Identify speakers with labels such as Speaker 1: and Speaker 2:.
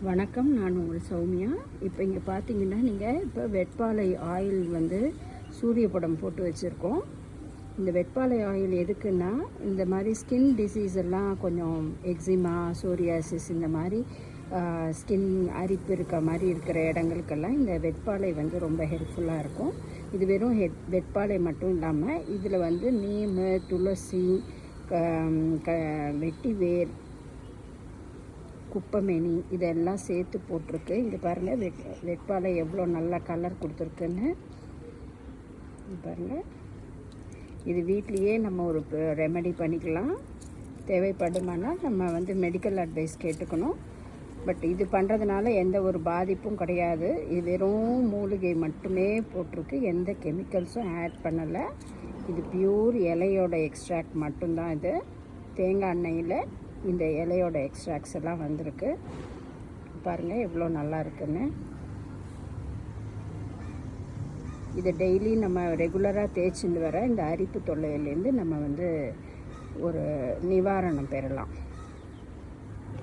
Speaker 1: வணக்கம், நான் உங்கள் சௌமியா. இப்போ இங்கே பார்த்தீங்கன்னா, நீங்கள் இப்போ வெட்பாலை ஆயில் வந்து சூரிய படம் போட்டு வச்சுருக்கோம். இந்த வெட்பாலை ஆயில் எதுக்குன்னா, இந்த மாதிரி ஸ்கின் டிசீஸ் எல்லாம் கொஞ்சம் எக்ஸிமா, சோரியாசிஸ் இந்த மாதிரி ஸ்கின் அரிப்பு இருக்க மாதிரி இருக்கிற இடங்களுக்கெல்லாம் இந்த வெட்பாலை வந்து ரொம்ப ஹெல்ப்ஃபுல்லாக இருக்கும். இது வெறும் வெட்பாலை மட்டும் இல்லாமல் இதில் வந்து நீமு, துளசி, வெட்டிவேர், குப்பைமேனி இதெல்லாம் சேர்த்து போட்டிருக்கு. இங்கே பாருங்கள், வெட்பாலை எவ்வளோ நல்லா கலர் கொடுத்துருக்குன்னு பாருங்கள். இது வீட்லேயே நம்ம ஒரு ரெமெடி பண்ணிக்கலாம். தேவைப்படுமானால் நம்ம வந்து மெடிக்கல் அட்வைஸ் கேட்டுக்கணும். பட் இது பண்ணுறதுனால எந்த ஒரு பாதிப்பும் கிடையாது. இது வெறும் மூலிகை மட்டுமே போட்டிருக்கு, எந்த கெமிக்கல்ஸும் ஆட் பண்ணலை. இது பியூர் இலையோட எக்ஸ்ட்ராக்ட் மட்டும்தான். இது தேங்காய் எண்ணெயில் இந்த இலையோட எக்ஸ்ட்ராக்ட்ஸ் எல்லாம் வந்திருக்கு. பாருங்கள் எவ்வளோ நல்லா இருக்குன்னு. இதை டெய்லி நம்ம ரெகுலராக தேய்ச்சிட்டு வர இந்த அரிப்பு தொல்லையிலேருந்து நம்ம வந்து ஒரு நிவாரணம் பெறலாம்.